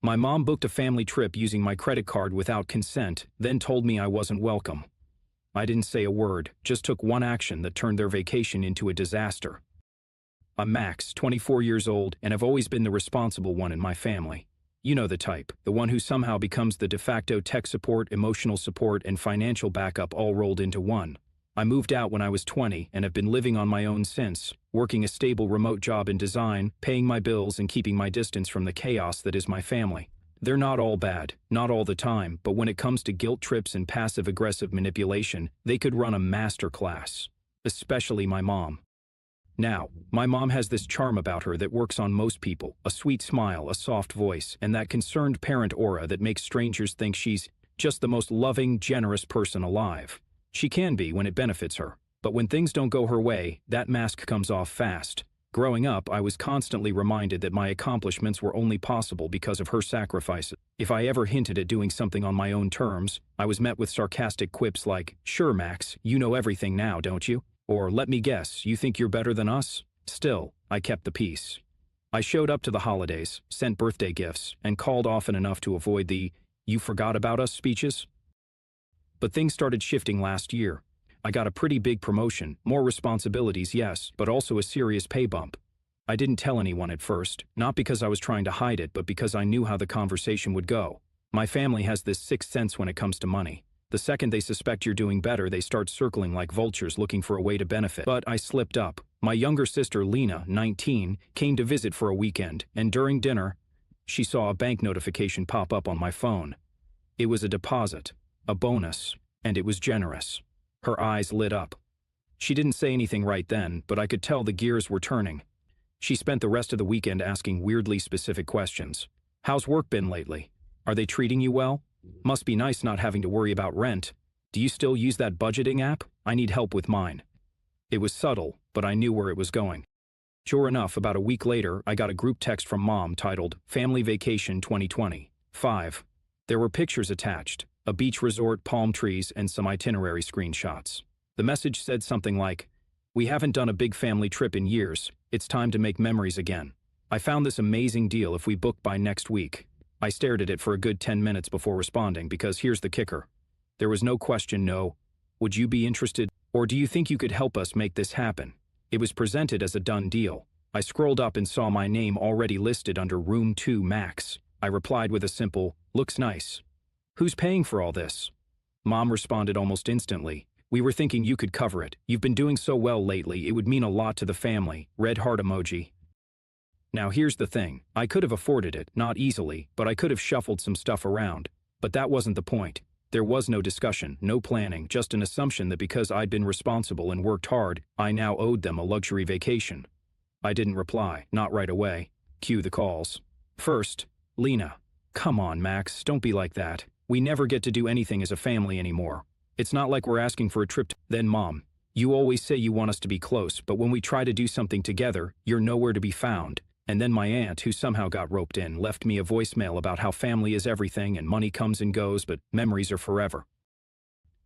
My mom booked a family trip using my credit card without consent, then told me I wasn't welcome. I didn't say a word, just took one action that turned their vacation into a disaster. I'm Max, 24 years old, and I've always been the responsible one in my family. You know the type, the one who somehow becomes the de facto tech support, emotional support, and financial backup all rolled into one. I moved out when I was 20 and have been living on my own since, working a stable remote job in design, paying my bills and keeping my distance from the chaos that is my family. They're not all bad, not all the time, but when it comes to guilt trips and passive-aggressive manipulation, they could run a masterclass. Especially my mom. Now, my mom has this charm about her that works on most people, a sweet smile, a soft voice, and that concerned parent aura that makes strangers think she's just the most loving, generous person alive. She can be when it benefits her, but when things don't go her way, that mask comes off fast. Growing up, I was constantly reminded that my accomplishments were only possible because of her sacrifices. If I ever hinted at doing something on my own terms, I was met with sarcastic quips like, "Sure, Max, you know everything now, don't you?" Or, "Let me guess, you think you're better than us?" Still, I kept the peace. I showed up to the holidays, sent birthday gifts, and called often enough to avoid the "you forgot about us" speeches. But things started shifting last year. I got a pretty big promotion, more responsibilities, yes, but also a serious pay bump. I didn't tell anyone at first, not because I was trying to hide it, but because I knew how the conversation would go. My family has this sixth sense when it comes to money. The second they suspect you're doing better, they start circling like vultures looking for a way to benefit. But I slipped up. My younger sister, Lena, 19, came to visit for a weekend, and during dinner, she saw a bank notification pop up on my phone. It was a deposit. A bonus, and it was generous. Her eyes lit up. She didn't say anything right then, but I could tell the gears were turning. She spent the rest of the weekend asking weirdly specific questions. "How's work been lately? Are they treating you well? Must be nice not having to worry about rent. Do you still use that budgeting app? I need help with mine." It was subtle, but I knew where it was going. Sure enough, about a week later, I got a group text from Mom titled, "Family Vacation 2020. 5. There were pictures attached. A beach resort, palm trees, and some itinerary screenshots. The message said something like, "We haven't done a big family trip in years. It's time to make memories again. I found this amazing deal if we book by next week." I stared at it for a good 10 minutes before responding because here's the kicker. There was no question, no. "Would you be interested? Or do you think you could help us make this happen?" It was presented as a done deal. I scrolled up and saw my name already listed under Room 2 Max. I replied with a simple, "Looks nice." "Who's paying for all this?" Mom responded almost instantly. "We were thinking you could cover it. You've been doing so well lately, it would mean a lot to the family." Red heart emoji. Now here's the thing. I could have afforded it, not easily, but I could have shuffled some stuff around. But that wasn't the point. There was no discussion, no planning, just an assumption that because I'd been responsible and worked hard, I now owed them a luxury vacation. I didn't reply, not right away. Cue the calls. First, Lena. "Come on, Max, don't be like that. We never get to do anything as a family anymore. It's not like we're asking for a trip to—" Then Mom. "You always say you want us to be close, but when we try to do something together, you're nowhere to be found." And then my aunt, who somehow got roped in, left me a voicemail about how family is everything and money comes and goes, but memories are forever.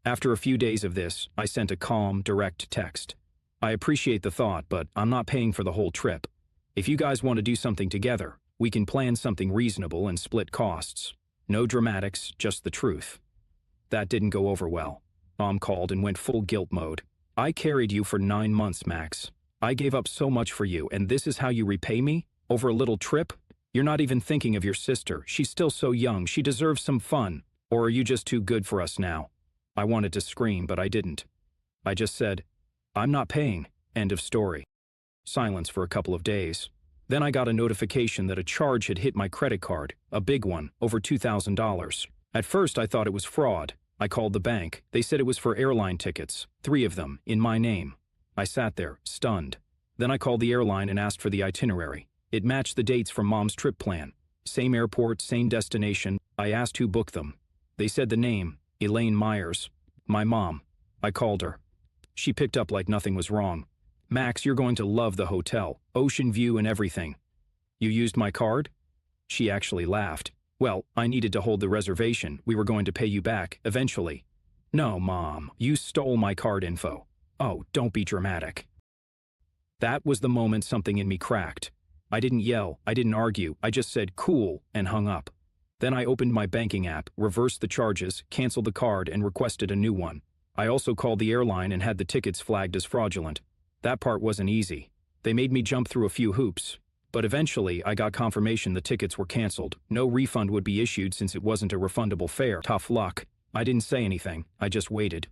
After a few days of this, I sent a calm, direct text. "I appreciate the thought, but I'm not paying for the whole trip. If you guys want to do something together, we can plan something reasonable and split costs. No dramatics, just the truth." That didn't go over well. Mom called and went full guilt mode. "I carried you for 9 months, Max. I gave up so much for you, and this is how you repay me? Over a little trip? You're not even thinking of your sister. She's still so young. She deserves some fun. Or are you just too good for us now?" I wanted to scream, but I didn't. I just said, "I'm not paying." End of story. Silence for a couple of days. Then I got a notification that a charge had hit my credit card, a big one, over $2,000. At first I thought it was fraud. I called the bank. They said it was for airline tickets, 3 of them, in my name. I sat there, stunned. Then I called the airline and asked for the itinerary. It matched the dates from Mom's trip plan. Same airport, same destination. I asked who booked them. They said the name, Elaine Myers. My mom. I called her. She picked up like nothing was wrong. "Max, you're going to love the hotel, ocean view and everything." "You used my card?" She actually laughed. "Well, I needed to hold the reservation. We were going to pay you back, eventually." "No, Mom, you stole my card info." "Oh, don't be dramatic." That was the moment something in me cracked. I didn't yell, I didn't argue, I just said, "Cool," and hung up. Then I opened my banking app, reversed the charges, canceled the card, and requested a new one. I also called the airline and had the tickets flagged as fraudulent. That part wasn't easy. They made me jump through a few hoops. But eventually, I got confirmation the tickets were canceled. No refund would be issued since it wasn't a refundable fare. Tough luck. I didn't say anything. I just waited.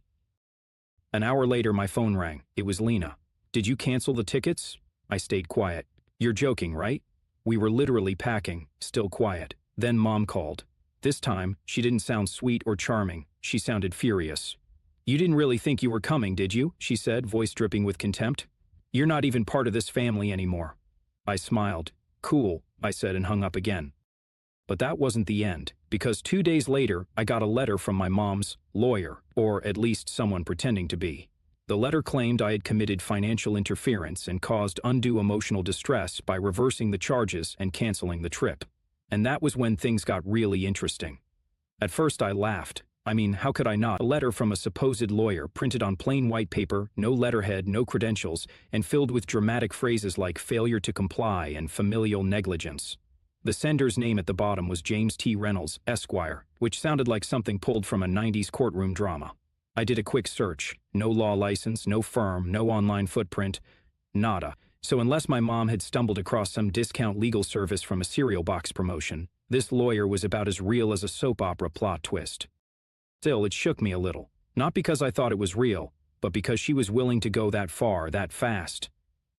An hour later, my phone rang. It was Lena. "Did you cancel the tickets?" I stayed quiet. "You're joking, right?" We were literally packing, still quiet. Then Mom called. This time, she didn't sound sweet or charming. She sounded furious. "You didn't really think you were coming, did you?" she said, voice dripping with contempt. "You're not even part of this family anymore." I smiled. "Cool," I said and hung up again. But that wasn't the end, because 2 days later, I got a letter from my mom's lawyer, or at least someone pretending to be. The letter claimed I had committed financial interference and caused undue emotional distress by reversing the charges and canceling the trip. And that was when things got really interesting. At first I laughed. I mean, how could I not? A letter from a supposed lawyer printed on plain white paper, no letterhead, no credentials, and filled with dramatic phrases like failure to comply and familial negligence. The sender's name at the bottom was James T. Reynolds, Esquire, which sounded like something pulled from a 90s courtroom drama. I did a quick search. No law license, no firm, no online footprint, nada. So unless my mom had stumbled across some discount legal service from a cereal box promotion, this lawyer was about as real as a soap opera plot twist. Still, it shook me a little. Not because I thought it was real, but because she was willing to go that far, that fast.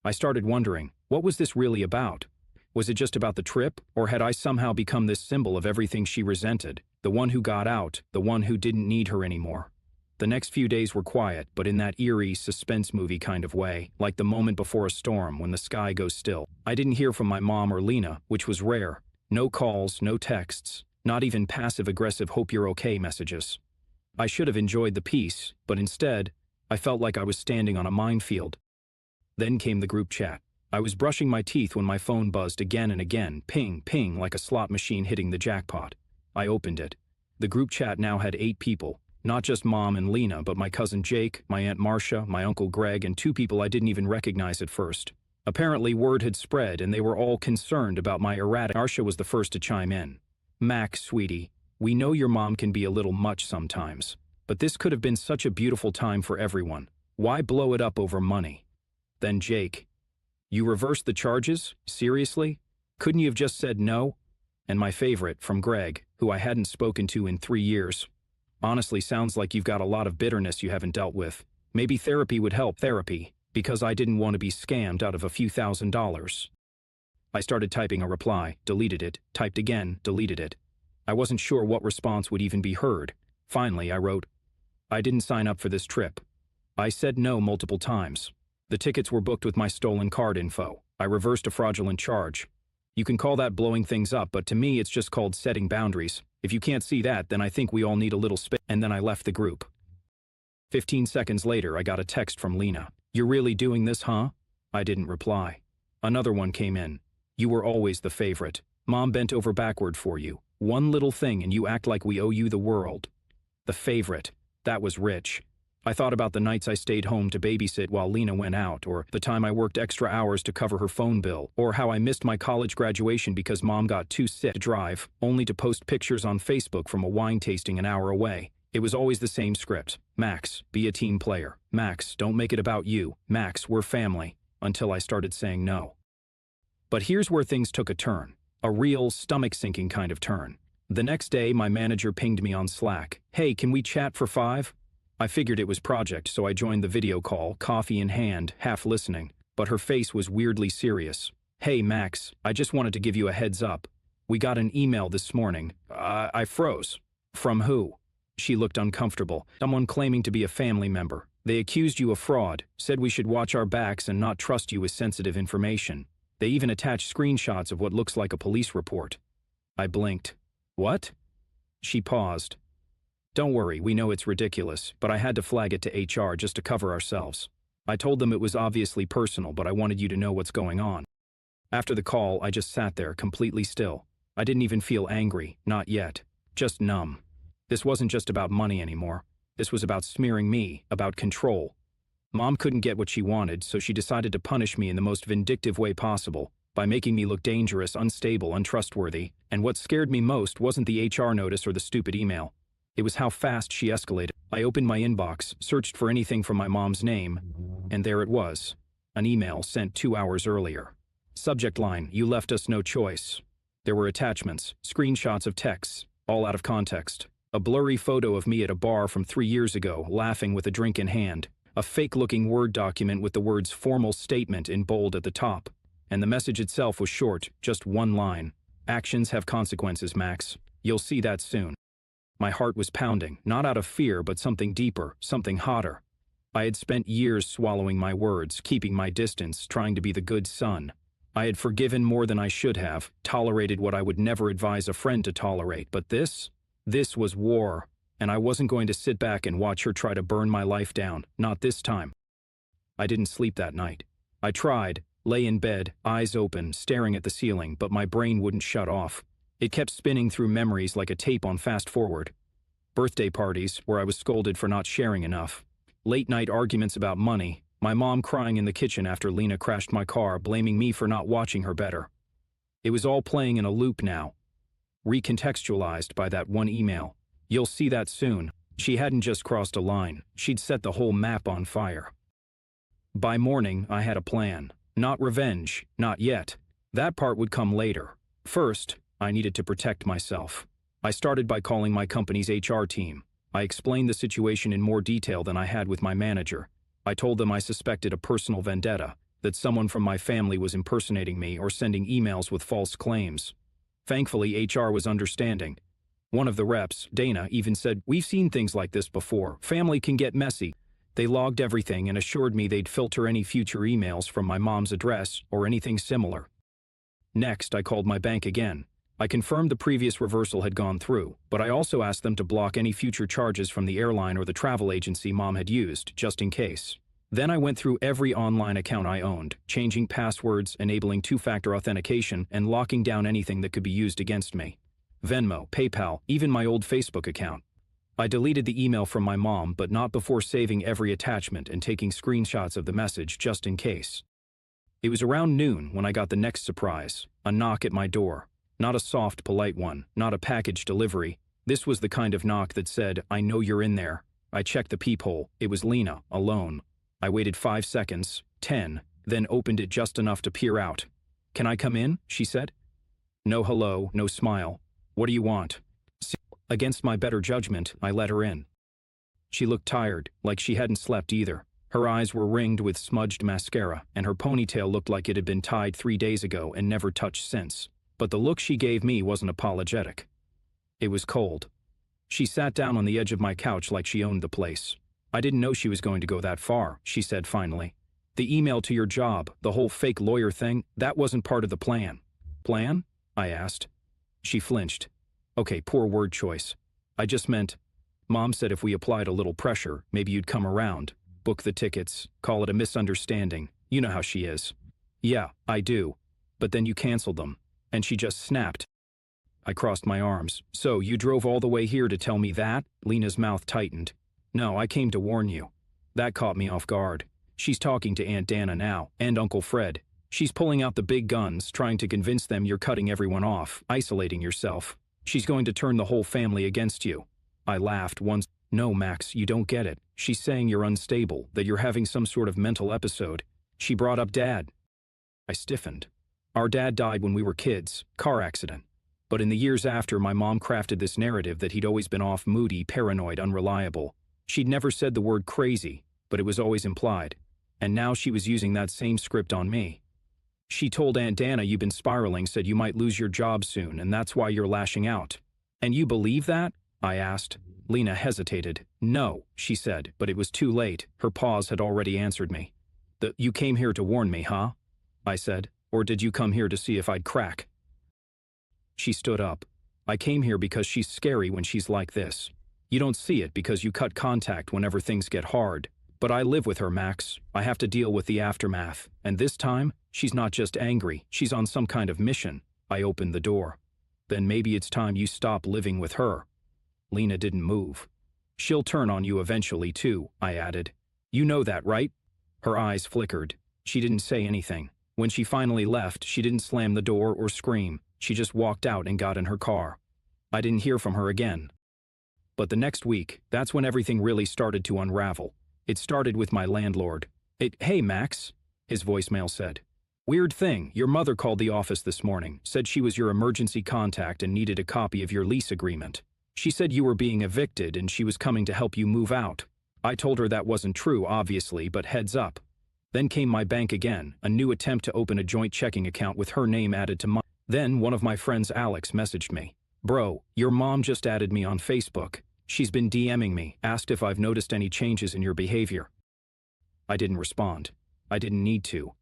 I started wondering, what was this really about? Was it just about the trip, or had I somehow become this symbol of everything she resented, the one who got out, the one who didn't need her anymore? The next few days were quiet, but in that eerie, suspense movie kind of way, like the moment before a storm when the sky goes still. I didn't hear from my mom or Lena, which was rare. No calls, no texts, not even passive-aggressive hope you're okay messages. I should have enjoyed the peace, but instead, I felt like I was standing on a minefield. Then came the group chat. I was brushing my teeth when my phone buzzed again and again, ping, ping, like a slot machine hitting the jackpot. I opened it. The group chat now had 8 people, not just Mom and Lena, but my cousin Jake, my Aunt Marcia, my Uncle Greg, and 2 people I didn't even recognize at first. Apparently, word had spread, and they were all concerned about my erratic. Marcia was the first to chime in. "Mac, sweetie, we know your mom can be a little much sometimes, but this could have been such a beautiful time for everyone. Why blow it up over money?" Then Jake. "You reversed the charges? Seriously? Couldn't you have just said no?" And my favorite, from Greg, who I hadn't spoken to in 3 years. "Honestly, sounds like you've got a lot of bitterness you haven't dealt with. Maybe therapy would help." Therapy, because I didn't want to be scammed out of a few $1,000s. I started typing a reply, deleted it, typed again, deleted it. I wasn't sure what response would even be heard. Finally, I wrote, "I didn't sign up for this trip. I said no multiple times. The tickets were booked with my stolen card info. I reversed a fraudulent charge. You can call that blowing things up, but to me it's just called setting boundaries. If you can't see that, then I think we all need a little space." And then I left the group. 15 seconds later, I got a text from Lena. "You're really doing this, huh?" I didn't reply. Another one came in. "You were always the favorite. Mom bent over backward for you. One little thing and you act like we owe you the world." The favorite. That was rich. I thought about the nights I stayed home to babysit while Lena went out, or the time I worked extra hours to cover her phone bill, or how I missed my college graduation because Mom got too sick to drive, only to post pictures on Facebook from a wine tasting an hour away. It was always the same script. "Max, be a team player. Max, don't make it about you. Max, we're family." Until I started saying no. But here's where things took a turn. A real, stomach-sinking kind of turn. The next day, my manager pinged me on Slack. "Hey, can we chat for 5? I figured it was project, so I joined the video call, coffee in hand, half listening, but her face was weirdly serious. "Hey, Max, I just wanted to give you a heads up. We got an email this morning." I froze. "From who?" She looked uncomfortable. "Someone claiming to be a family member. They accused you of fraud, said we should watch our backs and not trust you with sensitive information. They even attached screenshots of what looks like a police report." I blinked. "What?" She paused. "Don't worry, we know it's ridiculous, but I had to flag it to HR just to cover ourselves. I told them it was obviously personal, but I wanted you to know what's going on." After the call, I just sat there, completely still. I didn't even feel angry, not yet. Just numb. This wasn't just about money anymore. This was about smearing me, about control. Mom couldn't get what she wanted, so she decided to punish me in the most vindictive way possible. by making me look dangerous, unstable, untrustworthy, and what scared me most wasn't the HR notice or the stupid email. It was how fast she escalated. I opened my inbox, searched for anything from my mom's name, and there it was. An email sent 2 hours earlier. Subject line, "You left us no choice." There were attachments, screenshots of texts, all out of context. A blurry photo of me at a bar from 3 years ago, laughing with a drink in hand. A fake-looking Word document with the words "formal statement" in bold at the top. And the message itself was short, just one line. "Actions have consequences, Max. You'll see that soon." My heart was pounding, not out of fear, but something deeper, something hotter. I had spent years swallowing my words, keeping my distance, trying to be the good son. I had forgiven more than I should have, tolerated what I would never advise a friend to tolerate, but this was war, and I wasn't going to sit back and watch her try to burn my life down, not this time. I didn't sleep that night. I tried, lay in bed, eyes open, staring at the ceiling, but my brain wouldn't shut off. It kept spinning through memories like a tape on fast forward. Birthday parties, where I was scolded for not sharing enough. Late-night arguments about money. My mom crying in the kitchen after Lena crashed my car, blaming me for not watching her better. It was all playing in a loop now. Recontextualized by that one email. "You'll see that soon." She hadn't just crossed a line. She'd set the whole map on fire. By morning, I had a plan. Not revenge, not yet. That part would come later. First, I needed to protect myself. I started by calling my company's HR team. I explained the situation in more detail than I had with my manager. I told them I suspected a personal vendetta, that someone from my family was impersonating me or sending emails with false claims. Thankfully, HR was understanding. One of the reps, Dana, even said, "We've seen things like this before. Family can get messy." They logged everything and assured me they'd filter any future emails from my mom's address or anything similar. Next, I called my bank again. I confirmed the previous reversal had gone through, but I also asked them to block any future charges from the airline or the travel agency Mom had used, just in case. Then I went through every online account I owned, changing passwords, enabling two-factor authentication, and locking down anything that could be used against me. Venmo, PayPal, even my old Facebook account. I deleted the email from my mom, but not before saving every attachment and taking screenshots of the message just in case. It was around noon when I got the next surprise, a knock at my door. Not a soft, polite one, not a package delivery. This was the kind of knock that said, "I know you're in there." I checked the peephole. It was Lena, alone. I waited 5 seconds, 10, then opened it just enough to peer out. "Can I come in?" she said. No hello, no smile. "What do you want?" Against my better judgment, I let her in. She looked tired, like she hadn't slept either. Her eyes were ringed with smudged mascara, and her ponytail looked like it had been tied 3 days ago and never touched since. But the look she gave me wasn't apologetic. It was cold. She sat down on the edge of my couch like she owned the place. "I didn't know she was going to go that far," she said finally. "The email to your job, the whole fake lawyer thing, that wasn't part of the plan." "Plan?" I asked. She flinched. "Okay, poor word choice. I just meant, Mom said if we applied a little pressure, maybe you'd come around, book the tickets, call it a misunderstanding. You know how she is." "Yeah, I do. But then you canceled them." And she just snapped. I crossed my arms. "So, you drove all the way here to tell me that?" Lena's mouth tightened. "No, I came to warn you." That caught me off guard. She's talking to Aunt Dana now, and Uncle Fred. She's pulling out the big guns, trying to convince them you're cutting everyone off, isolating yourself. She's going to turn the whole family against you. I laughed once. "No, Max, you don't get it. She's saying you're unstable, that you're having some sort of mental episode. She brought up Dad." I stiffened. "Our dad died when we were kids, car accident. But in the years after, my mom crafted this narrative that he'd always been off, moody, paranoid, unreliable. She'd never said the word crazy, but it was always implied. And now she was using that same script on me. She told Aunt Dana you've been spiraling, said you might lose your job soon, and that's why you're lashing out." "And you believe that?" I asked. Lena hesitated. "No," she said, but it was too late. Her pause had already answered me. You came here to warn me, huh?" I said. "Or did you come here to see if I'd crack?" She stood up. "I came here because she's scary when she's like this. You don't see it because you cut contact whenever things get hard. But I live with her, Max. I have to deal with the aftermath. And this time, she's not just angry, she's on some kind of mission." I opened the door. "Then maybe it's time you stop living with her." Lena didn't move. "She'll turn on you eventually, too," I added. "You know that, right?" Her eyes flickered. She didn't say anything. When she finally left, she didn't slam the door or scream. She just walked out and got in her car. I didn't hear from her again. But the next week, that's when everything really started to unravel. It started with my landlord. Hey, Max, his voicemail said. Weird thing, your mother called the office this morning, said she was your emergency contact and needed a copy of your lease agreement. She said you were being evicted and she was coming to help you move out. I told her that wasn't true, obviously, but heads up. Then came my bank again, a new attempt to open a joint checking account with her name added to mine. Then one of my friends, Alex, messaged me. Bro, your mom just added me on Facebook. She's been DMing me, asked if I've noticed any changes in your behavior. I didn't respond. I didn't need to.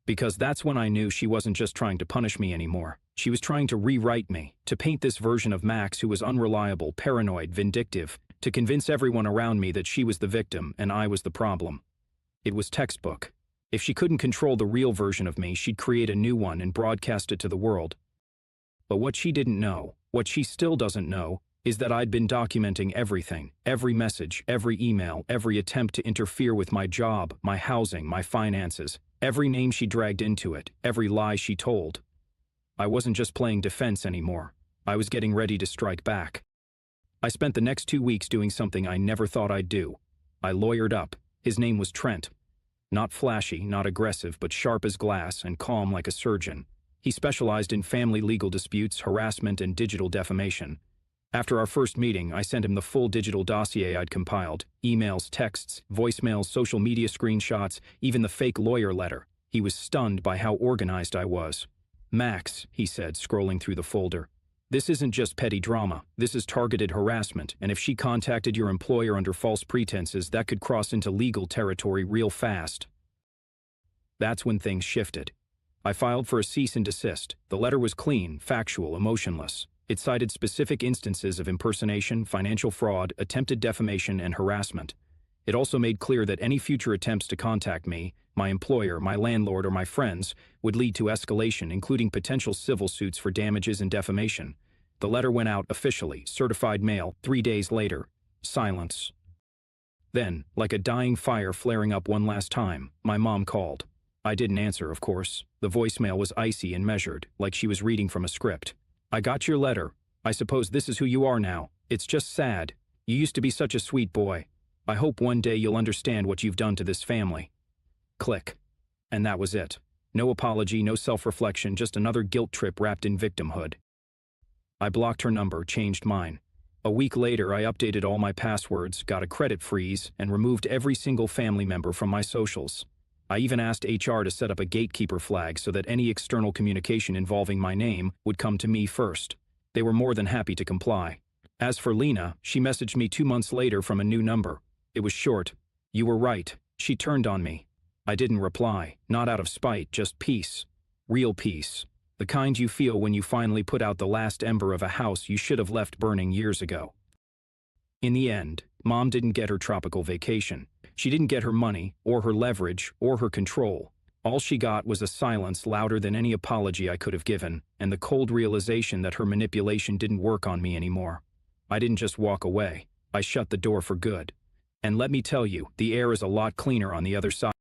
Because that's when I knew she wasn't just trying to punish me anymore. She was trying to rewrite me, to paint this version of Max who was unreliable, paranoid, vindictive, to convince everyone around me that she was the victim and I was the problem. It was textbook. If she couldn't control the real version of me, she'd create a new one and broadcast it to the world. But what she didn't know, what she still doesn't know, is that I'd been documenting everything, every message, every email, every attempt to interfere with my job, my housing, my finances, every name she dragged into it, every lie she told. I wasn't just playing defense anymore. I was getting ready to strike back. I spent the next 2 weeks doing something I never thought I'd do. I lawyered up. His name was Trent. Not flashy, not aggressive, but sharp as glass and calm like a surgeon. He specialized in family legal disputes, harassment, and digital defamation. After our first meeting, I sent him the full digital dossier I'd compiled. Emails, texts, voicemails, social media screenshots, even the fake lawyer letter. He was stunned by how organized I was. Max, he said, scrolling through the folder. This isn't just petty drama. This is targeted harassment, and if she contacted your employer under false pretenses, that could cross into legal territory real fast. That's when things shifted. I filed for a cease and desist. The letter was clean, factual, emotionless. It cited specific instances of impersonation, financial fraud, attempted defamation, and harassment. It also made clear that any future attempts to contact me, my employer, my landlord, or my friends would lead to escalation, including potential civil suits for damages and defamation. The letter went out officially, certified mail. 3 days later, silence. Then, like a dying fire flaring up one last time, my mom called. I didn't answer, of course. The voicemail was icy and measured, like she was reading from a script. I got your letter. I suppose this is who you are now. It's just sad. You used to be such a sweet boy. I hope one day you'll understand what you've done to this family. Click. And that was it. No apology, no self-reflection, just another guilt trip wrapped in victimhood. I blocked her number, changed mine. A week later, I updated all my passwords, got a credit freeze, and removed every single family member from my socials. I even asked HR to set up a gatekeeper flag so that any external communication involving my name would come to me first. They were more than happy to comply. As for Lena, she messaged me 2 months later from a new number. It was short. You were right. She turned on me. I didn't reply, not out of spite, just peace. Real peace. The kind you feel when you finally put out the last ember of a house you should have left burning years ago. In the end, Mom didn't get her tropical vacation. She didn't get her money, or her leverage, or her control. All she got was a silence louder than any apology I could have given, and the cold realization that her manipulation didn't work on me anymore. I didn't just walk away. I shut the door for good. And let me tell you, the air is a lot cleaner on the other side.